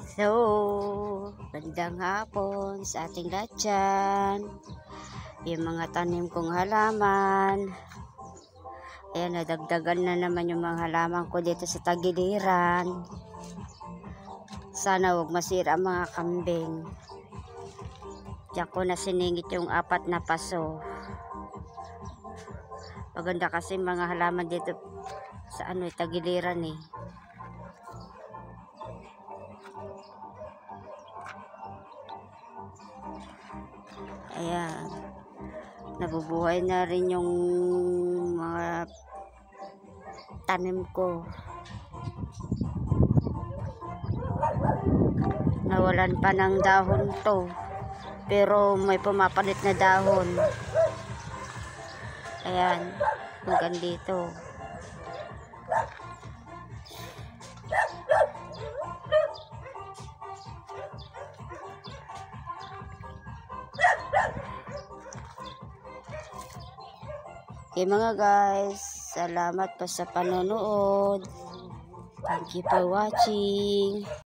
So, bandang hapon sa ating lahat dyan. Yung mga tanim kong halaman. Ayan, nadagdagan na naman yung mga halaman ko dito sa tagiliran. Sana huwag masira ang mga kambing. Diyan ko na siningit yung 4 na paso. Maganda kasi mga halaman dito sa tagiliran eh. Ayan, nabubuhay na rin yung mga tanim ko. Nawalan pa ng dahon to, pero may pumapalit na dahon. Ayan, hanggang dito. Okay mga guys, salamat po sa panonood. Thank you for watching.